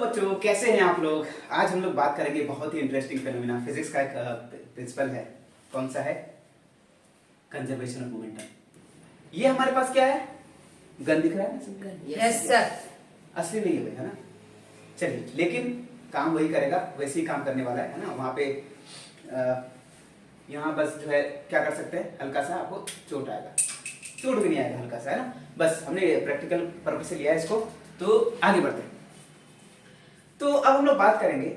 बच्चों, कैसे हैं आप लोग। आज हम लोग बात करेंगे बहुत ही इंटरेस्टिंग फिनोमेना, फिजिक्स का एक प्रिंसिपल है। कौन सा है? Conservation of momentum. ये हमारे पास क्या है? गन दिख रहा है? Yes sir. असली नहीं है भाई, है ना। चलिए, लेकिन काम वही करेगा, वैसे ही काम करने वाला है ना। वहां पे यहाँ बस जो है क्या कर सकते हैं, हल्का सा आपको चोट आएगा, चोट भी नहीं आएगा, हल्का सा, है ना। बस हमने प्रैक्टिकल पर्पज से लिया है इसको। तो आगे बढ़ते हैं। तो अब हम लोग बात करेंगे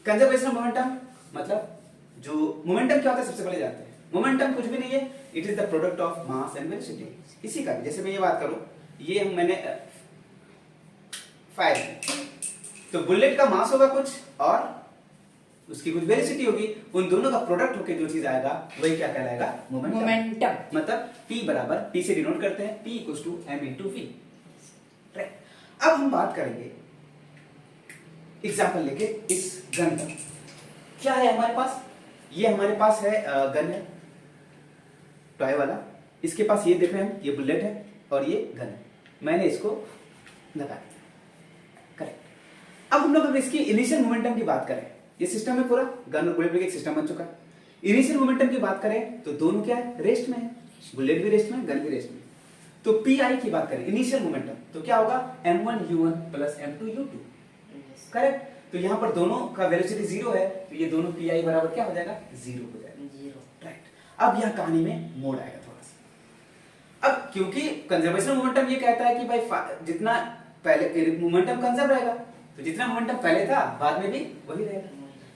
कंजर्वेशन ऑफ मोमेंटम। मतलब जो मोमेंटम क्या होता है सबसे पहले जानते हैं। मोमेंटम कुछ भी नहीं है, it is the product of mass and velocity. इसी का भी, जैसे मैं ये बात करूं, ये मैंने फायर, तो बुलेट का मास होगा कुछ और उसकी कुछ वेलोसिटी होगी, उन दोनों का प्रोडक्ट होकर जो चीज आएगा वही क्या कहलाएगा? मोमेंटम। मतलब P बराबर, P से डिनोट करते हैं, P equals to m into v। अब हम बात करेंगे एग्जाम्पल लेके इस गन का। क्या है हमारे पास? ये हमारे पास है गन है, टॉय वाला। इसके पास ये देख रहे हैं, ये बुलेट है और ये गन है। मैंने इसको लगा दिया, करेक्ट। अब हम लोग अगर इसकी इनिशियल मोमेंटम की बात करें, ये सिस्टम है पूरा, गन और बुलेट एक सिस्टम बन चुका है। इनिशियल मोमेंटम की बात करें तो दोनों क्या है? रेस्ट में है, बुलेट भी रेस्ट में, गन भी रेस्ट में। तो पी आई की बात करें, इनिशियल मोमेंटम, तो क्या होगा? m1u1 plus m2u2, correct. तो यहाँ पर दोनों का वेलोसिटी जीरो है, तो ये दोनों पी आई बराबर क्या हो जाएगा? जीरो हो जाएगा, जीरो, राइट। अब यह कहानी में मोड़ आएगा थोड़ा सा। अब क्योंकि कंजर्वेशन मोमेंटम ये कहता है कि भाई जितना पहले मोमेंटम कंजर्व रहेगा, तो जितना मोमेंटम पहले था बाद में भी वही रहेगा।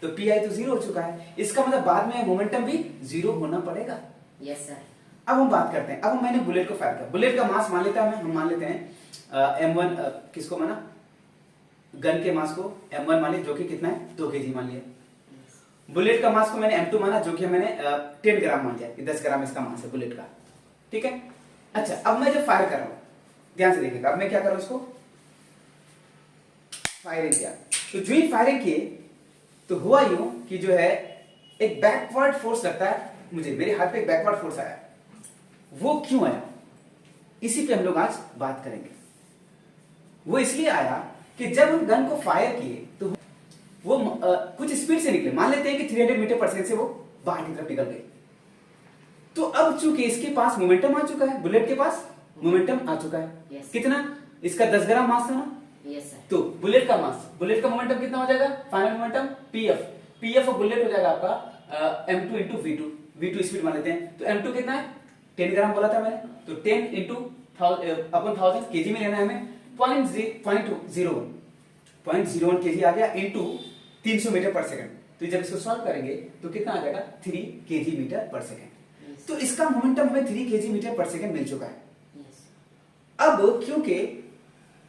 तो पी आई तो जीरो हो चुका है, इसका मतलब बाद में मोमेंटम भी जीरो होना पड़ेगा। Yes sir. अब हम बात करते हैं, अब मैंने बुलेट को फायर किया, बुलेट का मास मान लेता है, हम मान लेते हैं m1, किसको माना? गन के मास को m1 मान लिया, जो कि कितना है? 2 kg मान लिया। बुलेट का मास को मैंने m2 माना, जो कि मैंने 10 ग्राम मान लिया कि 10 ग्राम इसका मास है बुलेट का, ठीक है। अच्छा, अब मैं जब फायर कर रहा हूं, ध्यान से देखिएगा, अब मैं क्या कर रहा हूं, इसको फायरिंग किया। तो जो ही फायरिंग किए तो हुआ यूं कि जो है एक बैकवर्ड फोर्स लगता है मुझे, मेरे हाथ पे एक बैकवर्ड फोर्स आया। वो क्यों आया, इसी पे हम लोग आज बात करेंगे। वो इसलिए आया कि जब हम गन को फायर किए तो वो कुछ स्पीड से निकले, मान लेते हैं कि 300 मीटर पर सेकंड से वो बाहर की तरफ निकल गए। तो अब चूंकि इसके पास मोमेंटम आ चुका है, बुलेट के पास मोमेंटम आ चुका है, yes. कितना? इसका 10 ग्राम मास था ना, yes, sir. तो बुलेट का मास, बुलेट का मोमेंटम कितना हो जाएगा? Final momentum pf of bullet हो जाएगा आपका m2 इंटू v2 स्पीड मान लेते हैं। तो m2 कितना है? 10 ग्राम बोला था मैंने, तो 10 इंटू अपॉन 1000 केजी में लेना है हमें। 0.01 केजी आ गया इंटू 300 मीटर पर सेकंड। तो जब इसको सॉल्व करेंगे तो कितना आ जाएगा? 3 केजी मीटर पर सेकंड। तो इसका मोमेंटम हमें 3 केजी मीटर पर सेकंड मिल चुका है। अब क्योंकि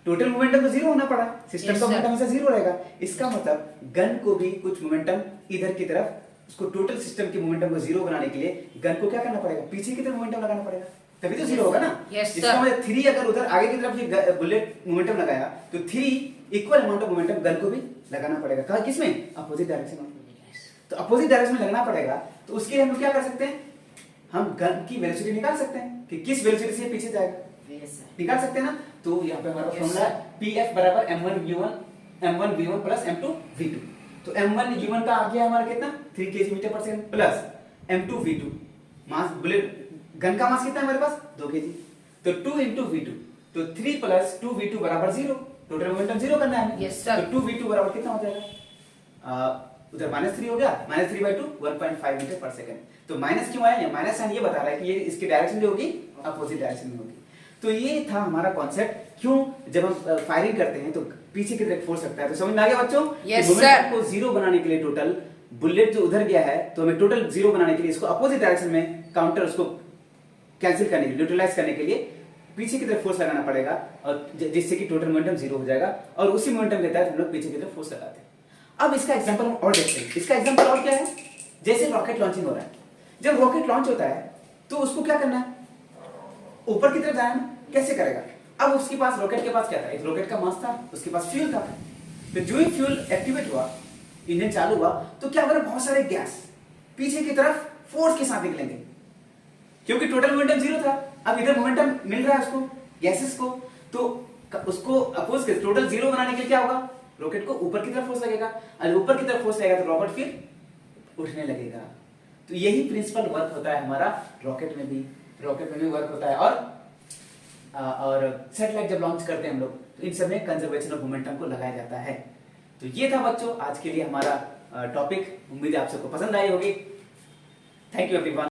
टोटल मोमेंटम तो जीरो होना पड़ा, सिस्टम का मोमेंटम हमेशा जीरो रहेगा, इसका मतलब गन को भी कुछ मोमेंटम इधर की तरफ, उसको टोटल सिस्टम के मोमेंटम को जीरो बनाने के लिए गन को क्या करना पड़ेगा? पीछे की तरफ मोमेंटम लगाना पड़ेगा, तभी तो जीरो होगा ना। इसका मतलब 3 अगर उधर आगे की तरफ ये बुलेट मोमेंटम लगाया तो 3 equal amount of momentum gun को भी लगाना पड़ेगा। कहा किसमें? अपोजिट डायरेक्शन में। तो अपोजिट डायरेक्शन में लगना पड़ेगा, तो उसके लिए हम क्या कर सकते हैं? हम गन की वेलोसिटी निकाल सकते हैं कि किस वेलोसिटी से पीछे जाएगा, निकाल सकते हैं ना। तो यहाँ पे हमारा फॉर्मूला है pf बराबर m1v1 प्लस m2v2। तो m1u1 का आ गया हमारा कितना? 3 kg मीटर पर सेकंड प्लस m2v2, मास बुलेट गन का मास कितना है हमारे पास? 2 kg। तो 2 इंटू v2, तो 3 प्लस 2v2 बराबर 0, टोटल मोमेंटम 0 करना है हमें। तो 2v2 बराबर कितना हो जाएगा? उधर -3 हो गया, -3/2 1.5 मीटर पर सेकंड। तो माइनस क्यों आया? माइनस साइन ये बता रहा है कि ये इसकी डायरेक्शन जो होगी अपोजिट डायरेक्शन में होगी। तो ये था हमारा कॉन्सेप्ट। क्यों? जब हम फायरिंग करते हैं तो पीछे की तरफ फोर्स लगता है। तो समझ में आ गया बच्चों? मोमेंटम को जीरो बनाने के लिए टोटल बुलेट जो उधर गया है, तो हमें टोटल जीरो बनाने के लिए इसको अपोजिट डायरेक्शन में काउंटर, उसको कैंसिल करने के लिए, न्यूट्रलाइज करने के लिए पीछे की तरफ फोर्स लगाना पड़ेगा, और जिससे कि टोटल मोमेंटम जीरो हो जाएगा। और उसी मोमेंटम के तहत हम लोग पीछे की तरफ फोर्स लगाते हैं। अब इसका एग्जांपल हम और देखते हैं। इसका एग्जांपल और क्या है? जैसे रॉकेट लॉन्चिंग हो रहा है, जब रॉकेट लॉन्च होता है तो उसको क्या करना है? ऊपर की तरफ जाना है। कैसे करेगा? अब उसके पास, रॉकेट के पास क्या था? एक रॉकेट का मास था, उसके पास फ्यूल था। तो जो ही फ्यूल एक्टिवेट हुआ, इंजन चालू हुआ, तो क्या होगा? बहुत सारे गैस पीछे की तरफ फोर्स के साथ निकलेंगे, क्योंकि टोटल मोमेंटम जीरो था। अब इधर मोमेंटम मिल रहा है उसको, गैसेस को, तो उसको अपोज कर टोटल जीरो बनाने के लिए क्या होगा? रॉकेट को ऊपर की तरफ फोर्स लगेगा, और ऊपर की तरफ फोर्स लगेगा तो रॉकेट फिर उठने लगेगा। तो यही प्रिंसिपल वर्क होता है हमारा रॉकेट में भी वर्क होता है। और सैटेलाइट जब लॉन्च करते हैं हम लोग तो इन सब में कंजर्वेशन ऑफ मोमेंटम को लगाया जाता है। तो ये था बच्चों आज के लिए हमारा टॉपिक। उम्मीद है आप सबको पसंद आई होगी। Thank you everyone.